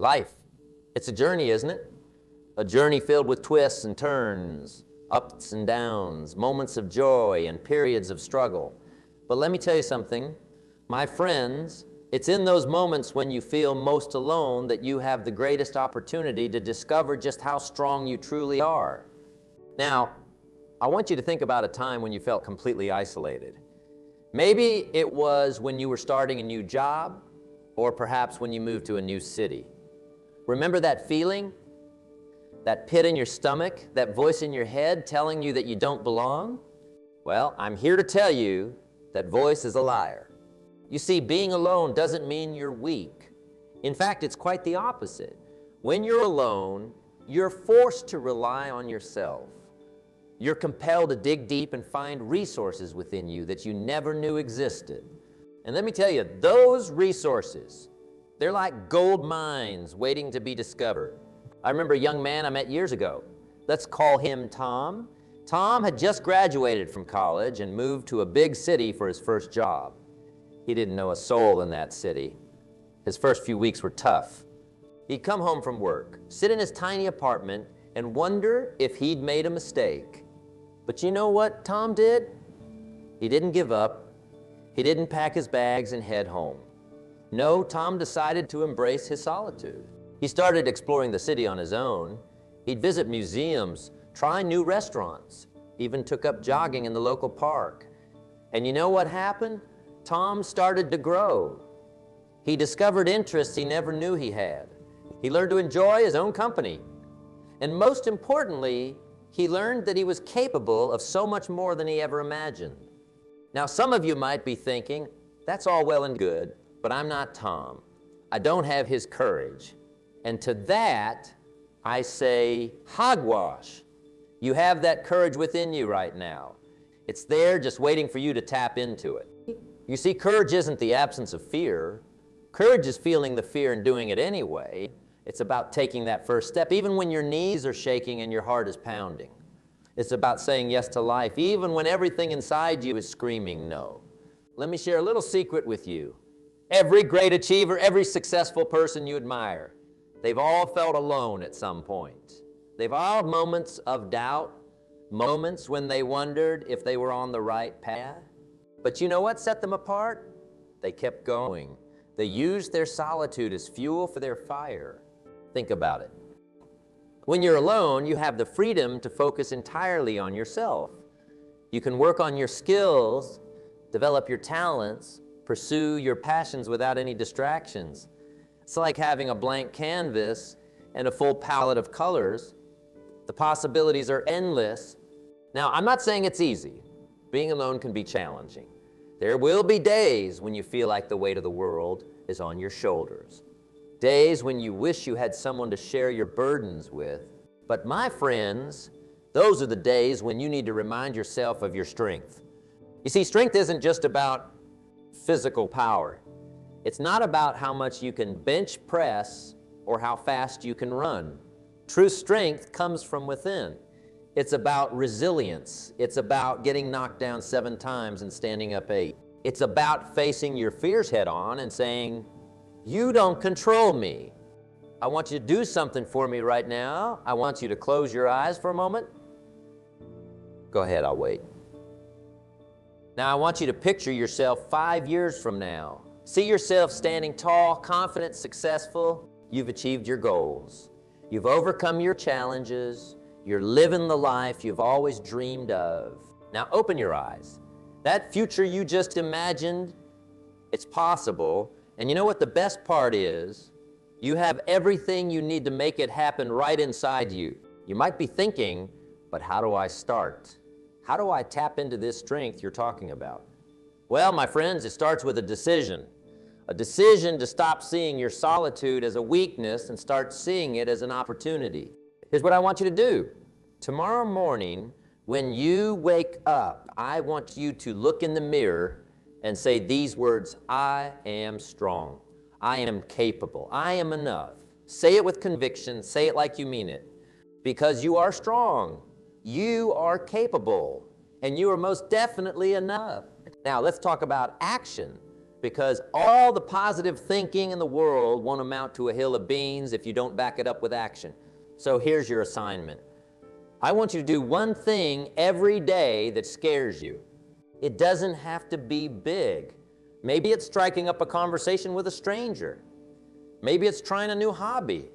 Life, it's a journey, isn't it? A journey filled with twists and turns, ups and downs, moments of joy and periods of struggle. But let me tell you something, my friends, it's in those moments when you feel most alone that you have the greatest opportunity to discover just how strong you truly are. Now, I want you to think about a time when you felt completely isolated. Maybe it was when you were starting a new job, or perhaps when you moved to a new city. Remember that feeling? That pit in your stomach, that voice in your head telling you that you don't belong? Well, I'm here to tell you that voice is a liar. You see, being alone doesn't mean you're weak. In fact, it's quite the opposite. When you're alone, you're forced to rely on yourself. You're compelled to dig deep and find resources within you that you never knew existed. And let me tell you, those resources, they're like gold mines waiting to be discovered. I remember a young man I met years ago. Let's call him Tom. Tom had just graduated from college and moved to a big city for his first job. He didn't know a soul in that city. His first few weeks were tough. He'd come home from work, sit in his tiny apartment, and wonder if he'd made a mistake. But you know what Tom did? He didn't give up. He didn't pack his bags and head home. No, Tom decided to embrace his solitude. He started exploring the city on his own. He'd visit museums, try new restaurants, even took up jogging in the local park. And you know what happened? Tom started to grow. He discovered interests he never knew he had. He learned to enjoy his own company. And most importantly, he learned that he was capable of so much more than he ever imagined. Now, some of you might be thinking, that's all well and good, but I'm not Tom. I don't have his courage. And to that, I say, hogwash. You have that courage within you right now. It's there just waiting for you to tap into it. You see, courage isn't the absence of fear. Courage is feeling the fear and doing it anyway. It's about taking that first step, even when your knees are shaking and your heart is pounding. It's about saying yes to life, even when everything inside you is screaming no. Let me share a little secret with you. Every great achiever, every successful person you admire, they've all felt alone at some point. They've all had moments of doubt, moments when they wondered if they were on the right path. But you know what set them apart? They kept going. They used their solitude as fuel for their fire. Think about it. When you're alone, you have the freedom to focus entirely on yourself. You can work on your skills, develop your talents, pursue your passions without any distractions. It's like having a blank canvas and a full palette of colors. The possibilities are endless. Now, I'm not saying it's easy. Being alone can be challenging. There will be days when you feel like the weight of the world is on your shoulders. Days when you wish you had someone to share your burdens with. But my friends, those are the days when you need to remind yourself of your strength. You see, strength isn't just about physical power. It's not about how much you can bench press or how fast you can run. True strength comes from within. It's about resilience. It's about getting knocked down 7 times and standing up 8. It's about facing your fears head on and saying, you don't control me. I want you to do something for me right now. I want you to close your eyes for a moment. Go ahead, I'll wait. Now I want you to picture yourself 5 years from now. See yourself standing tall, confident, successful. You've achieved your goals. You've overcome your challenges. You're living the life you've always dreamed of. Now open your eyes. That future you just imagined, it's possible. And you know what the best part is? You have everything you need to make it happen right inside you. You might be thinking, but how do I start? How do I tap into this strength you're talking about? Well, my friends, it starts with a decision. A decision to stop seeing your solitude as a weakness and start seeing it as an opportunity. Here's what I want you to do. Tomorrow morning, when you wake up, I want you to look in the mirror and say these words, I am strong. I am capable. I am enough. Say it with conviction. Say it like you mean it. Because you are strong. You are capable. And you are most definitely enough. Now, let's talk about action. because all the positive thinking in the world won't amount to a hill of beans if you don't back it up with action. So here's your assignment. I want you to do one thing every day that scares you. It doesn't have to be big. Maybe it's striking up a conversation with a stranger. Maybe it's trying a new hobby.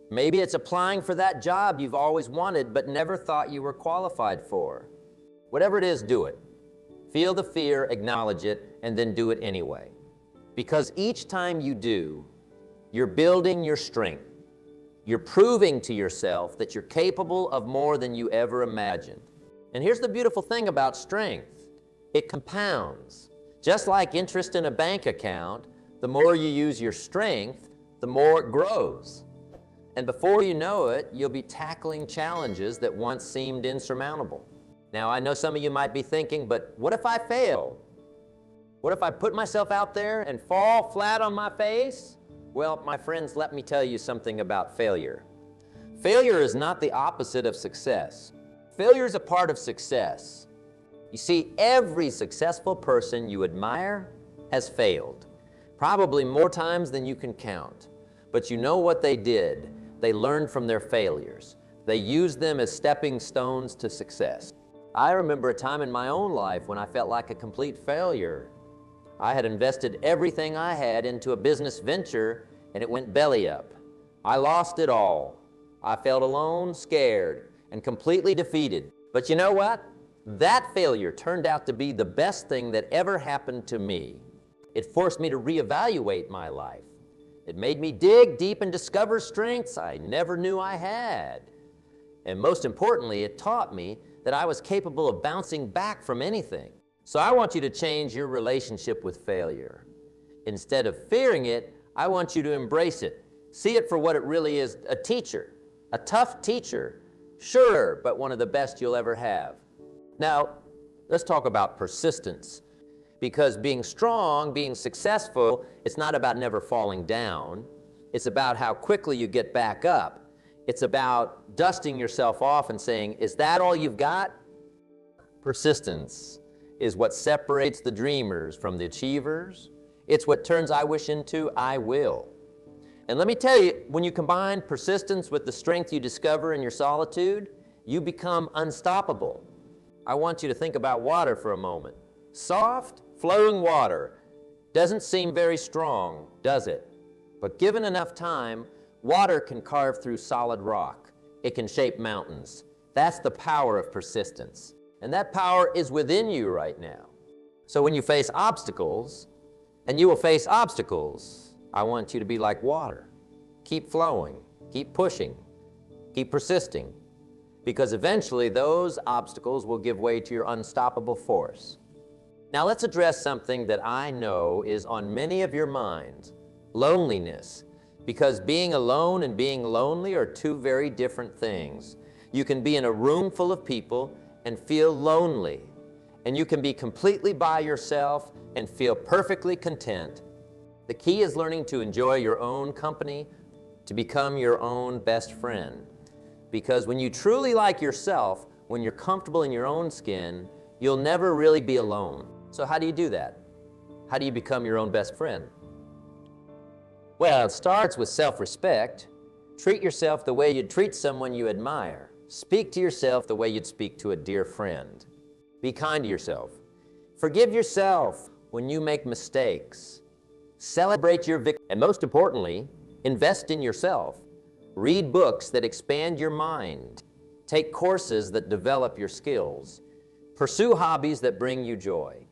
Maybe it's applying for that job you've always wanted but never thought you were qualified for. Whatever it is, do it. Feel the fear, acknowledge it, and then do it anyway. Because each time you do, you're building your strength. You're proving to yourself that you're capable of more than you ever imagined. And here's the beautiful thing about strength. It compounds. Just like interest in a bank account, the more you use your strength, the more it grows. And before you know it, you'll be tackling challenges that once seemed insurmountable. Now, I know some of you might be thinking, but what if I fail? What if I put myself out there and fall flat on my face? Well, my friends, let me tell you something about failure. Failure is not the opposite of success. Failure is a part of success. You see, every successful person you admire has failed, probably more times than you can count. But you know what they did? They learned from their failures. They used them as stepping stones to success. I remember a time in my own life when I felt like a complete failure. I had invested everything I had into a business venture and it went belly up. I lost it all. I felt alone, scared, and completely defeated. But you know what? That failure turned out to be the best thing that ever happened to me. It forced me to reevaluate my life. It made me dig deep and discover strengths I never knew I had. And most importantly, it taught me that I was capable of bouncing back from anything. So I want you to change your relationship with failure. Instead of fearing it, I want you to embrace it. See it for what it really is, a teacher, a tough teacher. Sure, but one of the best you'll ever have. Now, let's talk about persistence. Because being strong, being successful, it's not about never falling down. It's about how quickly you get back up. It's about dusting yourself off and saying, is that all you've got? Persistence is what separates the dreamers from the achievers. It's what turns I wish into I will. And let me tell you, when you combine persistence with the strength you discover in your solitude, you become unstoppable. I want you to think about water for a moment. Soft, flowing water doesn't seem very strong, does it? But given enough time, water can carve through solid rock. It can shape mountains. That's the power of persistence. And that power is within you right now. So when you face obstacles, and you will face obstacles, I want you to be like water. Keep flowing, keep pushing, keep persisting, because eventually those obstacles will give way to your unstoppable force. Now let's address something that I know is on many of your minds, loneliness. Because being alone and being lonely are two very different things. You can be in a room full of people and feel lonely. And you can be completely by yourself and feel perfectly content. The key is learning to enjoy your own company, to become your own best friend. Because when you truly like yourself, when you're comfortable in your own skin, you'll never really be alone. So how do you do that? How do you become your own best friend? Well, it starts with self-respect. Treat yourself the way you'd treat someone you admire. Speak to yourself the way you'd speak to a dear friend. Be kind to yourself. Forgive yourself when you make mistakes. Celebrate your victory. And most importantly, invest in yourself. Read books that expand your mind. Take courses that develop your skills. Pursue hobbies that bring you joy.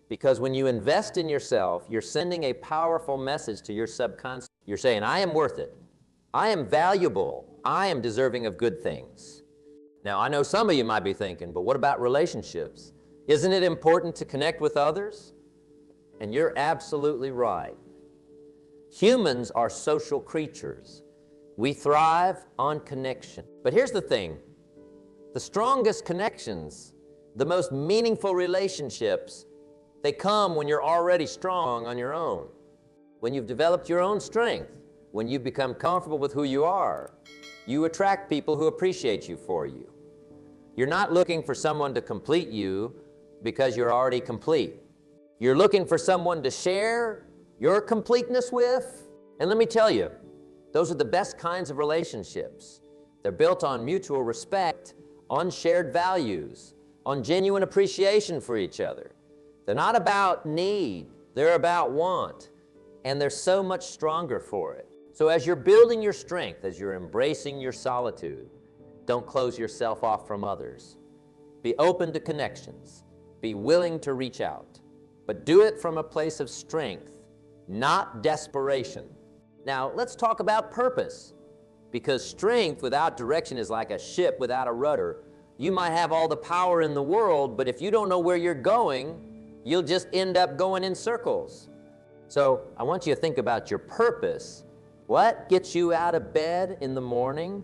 Because when you invest in yourself, you're sending a powerful message to your subconscious. You're saying, I am worth it. I am valuable. I am deserving of good things. Now, I know some of you might be thinking, but what about relationships? Isn't it important to connect with others? And you're absolutely right. Humans are social creatures. We thrive on connection. But here's the thing. The strongest connections, the most meaningful relationships, they come when you're already strong on your own. When you've developed your own strength, when you've become comfortable with who you are, you attract people who appreciate you for you. You're not looking for someone to complete you because you're already complete. You're looking for someone to share your completeness with. And let me tell you, those are the best kinds of relationships. They're built on mutual respect, on shared values, on genuine appreciation for each other. They're not about need, they're about want, and they're so much stronger for it. So as you're building your strength, as you're embracing your solitude, don't close yourself off from others. Be open to connections. Be willing to reach out. But do it from a place of strength, not desperation. Now, let's talk about purpose. Because strength without direction is like a ship without a rudder. You might have all the power in the world, but if you don't know where you're going, you'll just end up going in circles. So I want you to think about your purpose. What gets you out of bed in the morning?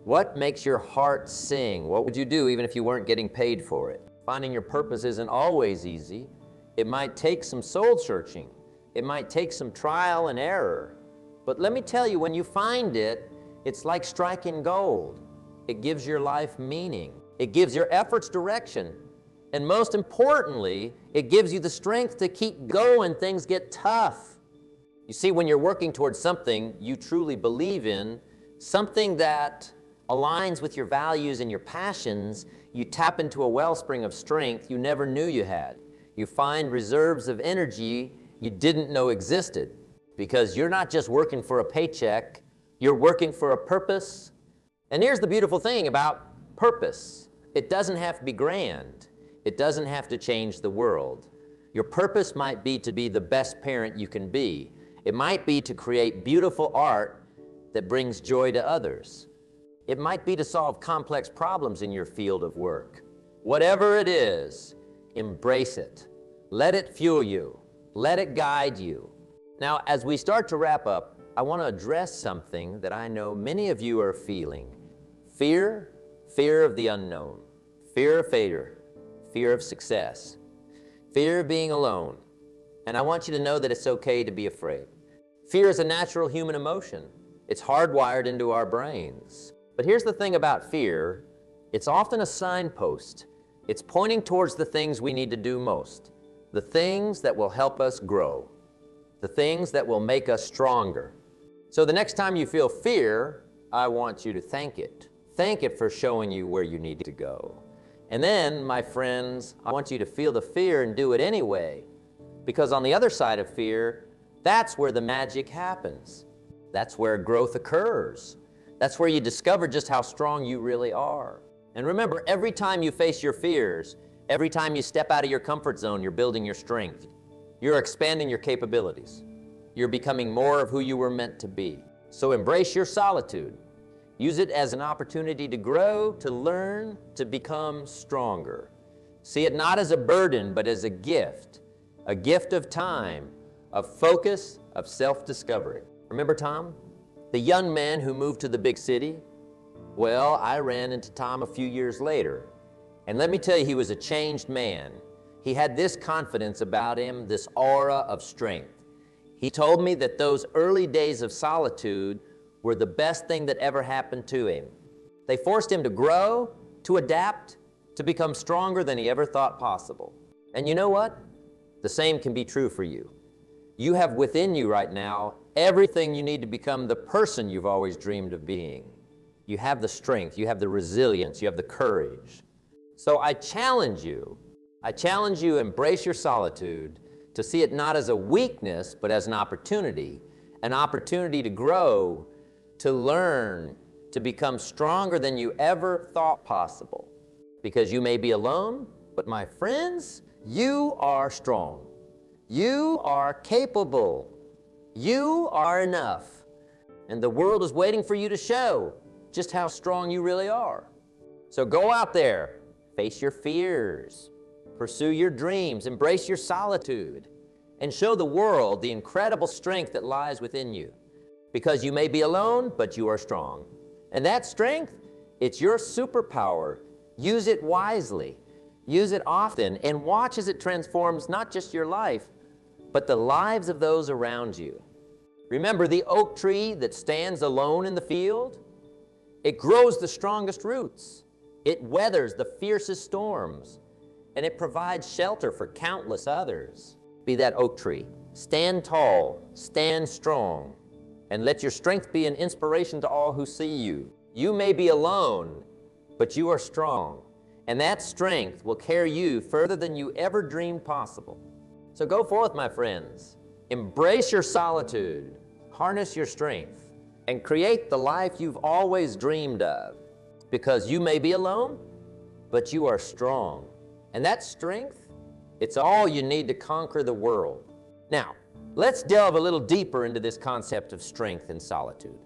What makes your heart sing? What would you do even if you weren't getting paid for it? Finding your purpose isn't always easy. It might take some soul searching. It might take some trial and error. But let me tell you, when you find it, it's like striking gold. It gives your life meaning. It gives your efforts direction. And most importantly, it gives you the strength to keep going when things get tough. You see, when you're working towards something you truly believe in, something that aligns with your values and your passions, you tap into a wellspring of strength you never knew you had. You find reserves of energy you didn't know existed, because you're not just working for a paycheck, you're working for a purpose. And here's the beautiful thing about purpose. It doesn't have to be grand. It doesn't have to change the world. Your purpose might be to be the best parent you can be. It might be to create beautiful art that brings joy to others. It might be to solve complex problems in your field of work. Whatever it is, embrace it. Let it fuel you. Let it guide you. Now, as we start to wrap up, I want to address something that I know many of you are feeling. Fear of the unknown, fear of failure, fear of success, fear of being alone. And I want you to know that it's okay to be afraid. Fear is a natural human emotion. It's hardwired into our brains. But here's the thing about fear. It's often a signpost. It's pointing towards the things we need to do most, the things that will help us grow, the things that will make us stronger. So the next time you feel fear, I want you to thank it. Thank it for showing you where you need to go. And then, my friends, I want you to feel the fear and do it anyway. Because on the other side of fear, that's where the magic happens. That's where growth occurs. That's where you discover just how strong you really are. And remember, every time you face your fears, every time you step out of your comfort zone, you're building your strength. You're expanding your capabilities. You're becoming more of who you were meant to be. So embrace your solitude. Use it as an opportunity to grow, to learn, to become stronger. See it not as a burden, but as a gift of time, of focus, of self-discovery. Remember Tom, the young man who moved to the big city? Well, I ran into Tom a few years later, and let me tell you, he was a changed man. He had this confidence about him, this aura of strength. He told me that those early days of solitude were the best thing that ever happened to him. They forced him to grow, to adapt, to become stronger than he ever thought possible. And you know what? The same can be true for you. You have within you right now everything you need to become the person you've always dreamed of being. You have the strength, you have the resilience, you have the courage. So I challenge you, embrace your solitude, to see it not as a weakness, but as an opportunity to grow, to learn, to become stronger than you ever thought possible. Because you may be alone, but my friends, you are strong. You are capable. You are enough. And the world is waiting for you to show just how strong you really are. So go out there, face your fears, pursue your dreams, embrace your solitude, and show the world the incredible strength that lies within you. Because you may be alone, but you are strong. And that strength, it's your superpower. Use it wisely. Use it often, and watch as it transforms not just your life, but the lives of those around you. Remember the oak tree that stands alone in the field? It grows the strongest roots. It weathers the fiercest storms, and it provides shelter for countless others. Be that oak tree. Stand tall, stand strong, and let your strength be an inspiration to all who see you. You may be alone, but you are strong, and that strength will carry you further than you ever dreamed possible. So go forth, my friends. Embrace your solitude, harness your strength, and create the life you've always dreamed of. Because you may be alone, but you are strong. And that strength, it's all you need to conquer the world. Now, let's delve a little deeper into this concept of strength and solitude.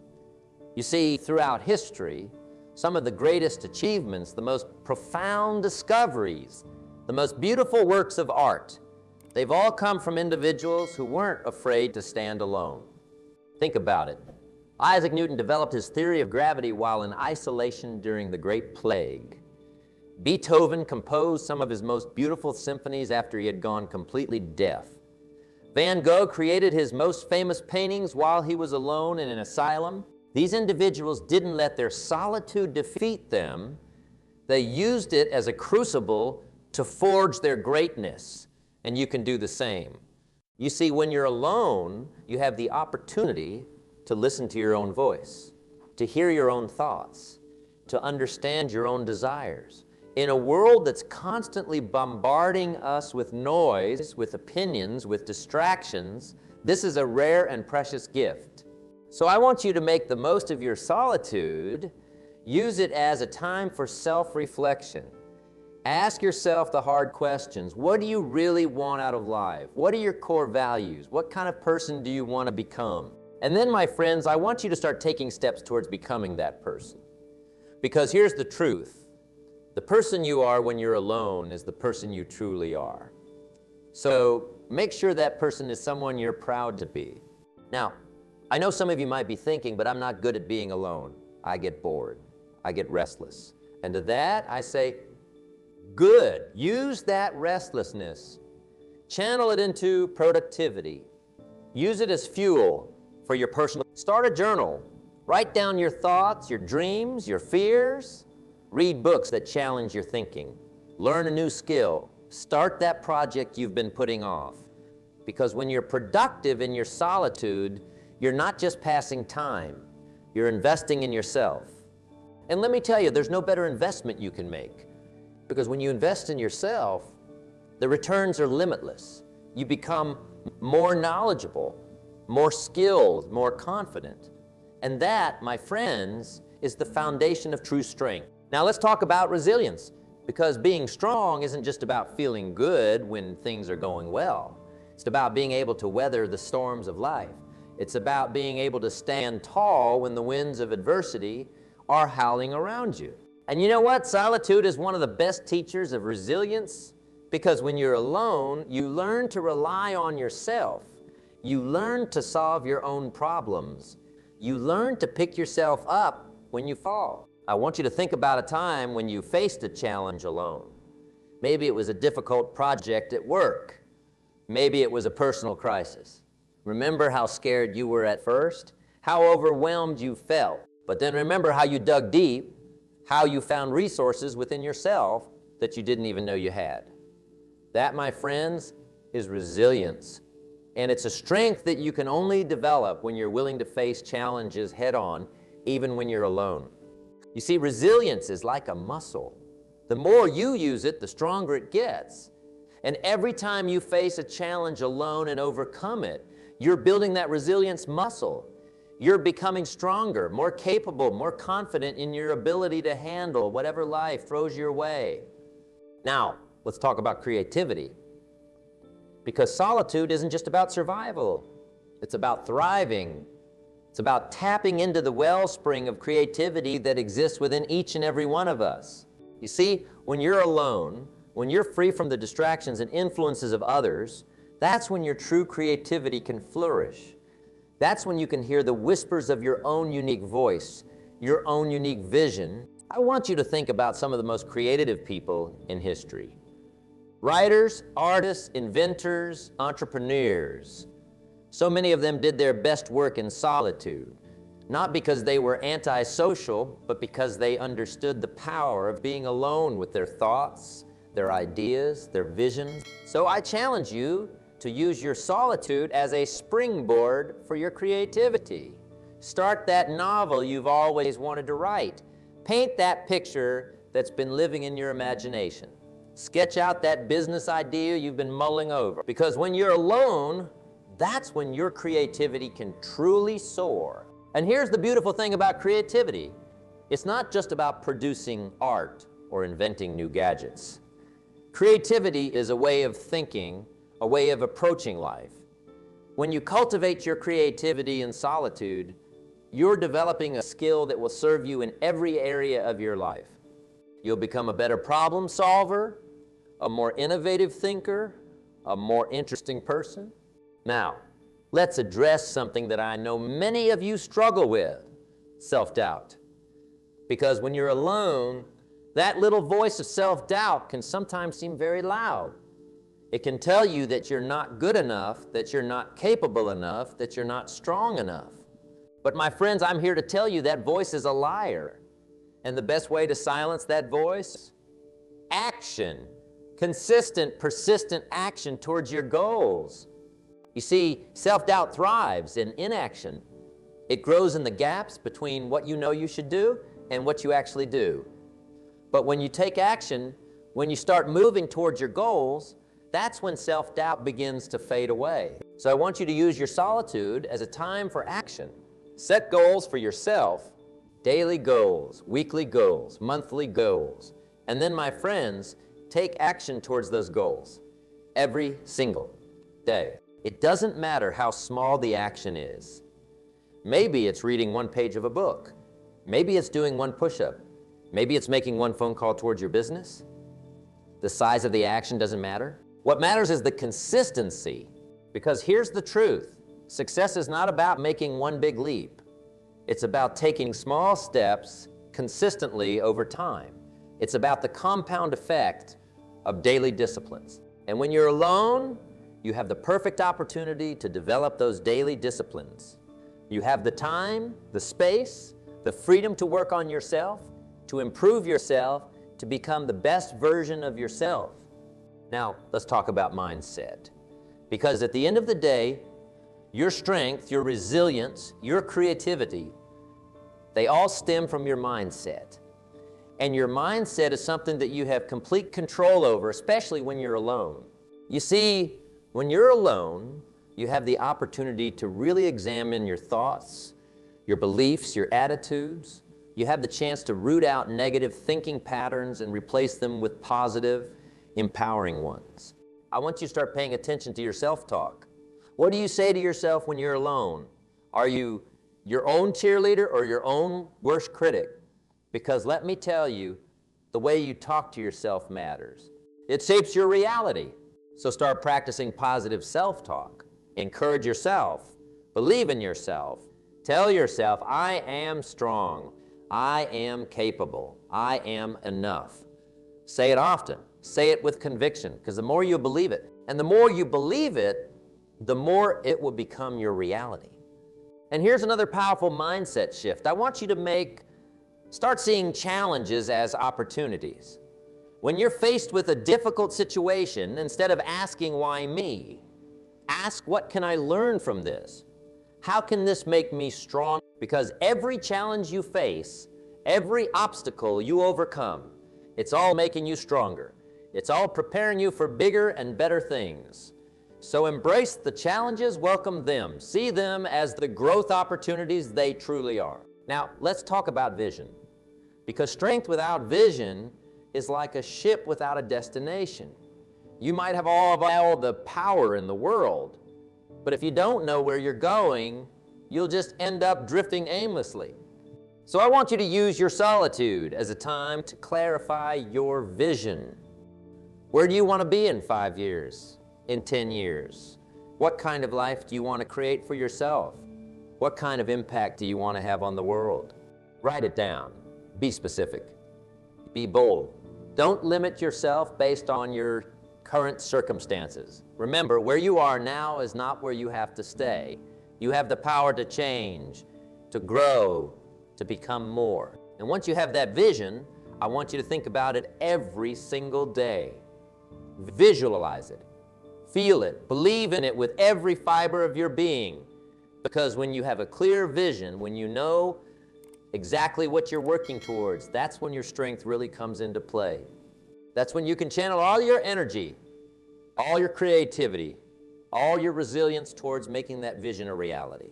You see, throughout history, some of the greatest achievements, the most profound discoveries, the most beautiful works of art, they've all come from individuals who weren't afraid to stand alone. Think about it. Isaac Newton developed his theory of gravity while in isolation during the Great Plague. Beethoven composed some of his most beautiful symphonies after he had gone completely deaf. Van Gogh created his most famous paintings while he was alone in an asylum. These individuals didn't let their solitude defeat them. They used it as a crucible to forge their greatness, and you can do the same. You see, when you're alone, you have the opportunity to listen to your own voice, to hear your own thoughts, to understand your own desires. In a world that's constantly bombarding us with noise, with opinions, with distractions, this is a rare and precious gift. So I want you to make the most of your solitude. Use it as a time for self-reflection. Ask yourself the hard questions. What do you really want out of life? What are your core values? What kind of person do you want to become? And then, my friends, I want you to start taking steps towards becoming that person. Because here's the truth. The person you are when you're alone is the person you truly are. So make sure that person is someone you're proud to be. Now, I know some of you might be thinking, but I'm not good at being alone. I get bored. I get restless. And to that, I say, good. Use that restlessness. Channel it into productivity. Use it as fuel for your personal. Start a journal. Write down your thoughts, your dreams, your fears. Read books that challenge your thinking. Learn a new skill. Start that project you've been putting off. Because when you're productive in your solitude, you're not just passing time. You're investing in yourself. And let me tell you, there's no better investment you can make. Because when you invest in yourself, the returns are limitless. You become more knowledgeable, more skilled, more confident. And that, my friends, is the foundation of true strength. Now let's talk about resilience, because being strong isn't just about feeling good when things are going well. It's about being able to weather the storms of life. It's about being able to stand tall when the winds of adversity are howling around you. And you know what? Solitude is one of the best teachers of resilience, because when you're alone, you learn to rely on yourself. You learn to solve your own problems. You learn to pick yourself up when you fall. I want you to think about a time when you faced a challenge alone. Maybe it was a difficult project at work. Maybe it was a personal crisis. Remember how scared you were at first? How overwhelmed you felt. But then remember how you dug deep, how you found resources within yourself that you didn't even know you had. That, my friends, is resilience. And it's a strength that you can only develop when you're willing to face challenges head-on, even when you're alone. You see, resilience is like a muscle. The more you use it, the stronger it gets. And every time you face a challenge alone and overcome it, you're building that resilience muscle. You're becoming stronger, more capable, more confident in your ability to handle whatever life throws your way. Now, let's talk about creativity. Because solitude isn't just about survival. It's about thriving. It's about tapping into the wellspring of creativity that exists within each and every one of us. You see, when you're alone, when you're free from the distractions and influences of others, that's when your true creativity can flourish. That's when you can hear the whispers of your own unique voice, your own unique vision. I want you to think about some of the most creative people in history. Writers, artists, inventors, entrepreneurs. So many of them did their best work in solitude, not because they were antisocial, but because they understood the power of being alone with their thoughts, their ideas, their visions. So I challenge you to use your solitude as a springboard for your creativity. Start that novel you've always wanted to write. Paint that picture that's been living in your imagination. Sketch out that business idea you've been mulling over. Because when you're alone, that's when your creativity can truly soar. And here's the beautiful thing about creativity. It's not just about producing art or inventing new gadgets. Creativity is a way of thinking, a way of approaching life. When you cultivate your creativity in solitude, you're developing a skill that will serve you in every area of your life. You'll become a better problem solver, a more innovative thinker, a more interesting person. Now, let's address something that I know many of you struggle with, self-doubt. Because when you're alone, that little voice of self-doubt can sometimes seem very loud. It can tell you that you're not good enough, that you're not capable enough, that you're not strong enough. But my friends, I'm here to tell you that voice is a liar. And the best way to silence that voice? Action. Consistent, persistent action towards your goals. You see, self-doubt thrives in inaction. It grows in the gaps between what you know you should do and what you actually do. But when you take action, when you start moving towards your goals, that's when self-doubt begins to fade away. So I want you to use your solitude as a time for action. Set goals for yourself, daily goals, weekly goals, monthly goals. And then, my friends, take action towards those goals every single day. It doesn't matter how small the action is. Maybe it's reading one page of a book. Maybe it's doing one push-up. Maybe it's making one phone call towards your business. The size of the action doesn't matter. What matters is the consistency. Because here's the truth. Success is not about making one big leap. It's about taking small steps consistently over time. It's about the compound effect of daily disciplines. And when you're alone, you have the perfect opportunity to develop those daily disciplines. You have the time, the space, the freedom to work on yourself, to improve yourself, to become the best version of yourself. Now, let's talk about mindset. Because at the end of the day, your strength, your resilience, your creativity, they all stem from your mindset. And your mindset is something that you have complete control over, especially when you're alone. You see, when you're alone, you have the opportunity to really examine your thoughts, your beliefs, your attitudes. You have the chance to root out negative thinking patterns and replace them with positive, empowering ones. I want you to start paying attention to your self-talk. What do you say to yourself when you're alone? Are you your own cheerleader or your own worst critic? Because let me tell you, the way you talk to yourself matters. It shapes your reality. So start practicing positive self-talk. Encourage yourself. Believe in yourself. Tell yourself, I am strong. I am capable. I am enough. Say it often. Say it with conviction, because the more you believe it, and the more you believe it, the more it will become your reality. And here's another powerful mindset shift. I want you to start seeing challenges as opportunities. When you're faced with a difficult situation, instead of asking, why me? Ask, what can I learn from this? How can this make me strong? Because every challenge you face, every obstacle you overcome, it's all making you stronger. It's all preparing you for bigger and better things. So embrace the challenges, welcome them. See them as the growth opportunities they truly are. Now, let's talk about vision. Because strength without vision is like a ship without a destination. You might have all the power in the world, but if you don't know where you're going, you'll just end up drifting aimlessly. So I want you to use your solitude as a time to clarify your vision. Where do you want to be in 5 years, in 10 years? What kind of life do you want to create for yourself? What kind of impact do you want to have on the world? Write it down. Be specific. Be bold. Don't limit yourself based on your current circumstances. Remember, where you are now is not where you have to stay. You have the power to change, to grow, to become more. And once you have that vision, I want you to think about it every single day. Visualize it. Feel it, believe in it with every fiber of your being. Because when you have a clear vision, when you know exactly what you're working towards, that's when your strength really comes into play. That's when you can channel all your energy, all your creativity, all your resilience towards making that vision a reality.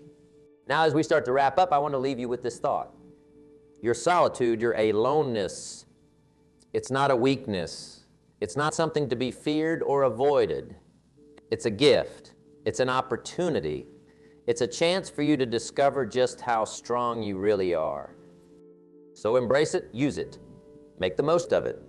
Now, as we start to wrap up, I want to leave you with this thought. Your solitude, your aloneness, it's not a weakness. It's not something to be feared or avoided. It's a gift. It's an opportunity. It's a chance for you to discover just how strong you really are. So embrace it, use it, make the most of it.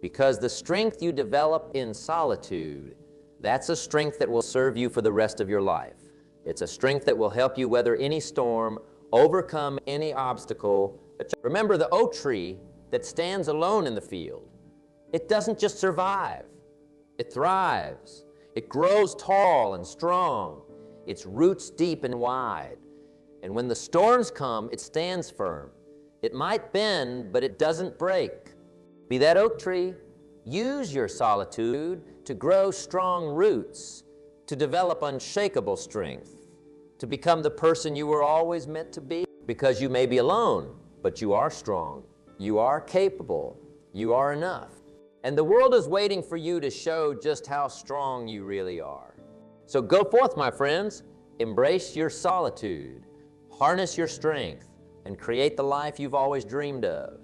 Because the strength you develop in solitude, that's a strength that will serve you for the rest of your life. It's a strength that will help you weather any storm, overcome any obstacle. Remember the oak tree that stands alone in the field. It doesn't just survive, it thrives. It grows tall and strong. Its roots deep and wide. And when the storms come, it stands firm. It might bend, but it doesn't break. Be that oak tree. Use your solitude to grow strong roots, to develop unshakable strength, to become the person you were always meant to be. Because you may be alone, but you are strong. You are capable. You are enough. And the world is waiting for you to show just how strong you really are. So go forth, my friends. Embrace your solitude. Harness your strength and create the life you've always dreamed of.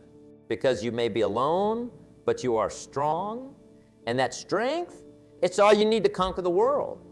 Because you may be alone, but you are strong. And that strength, it's all you need to conquer the world.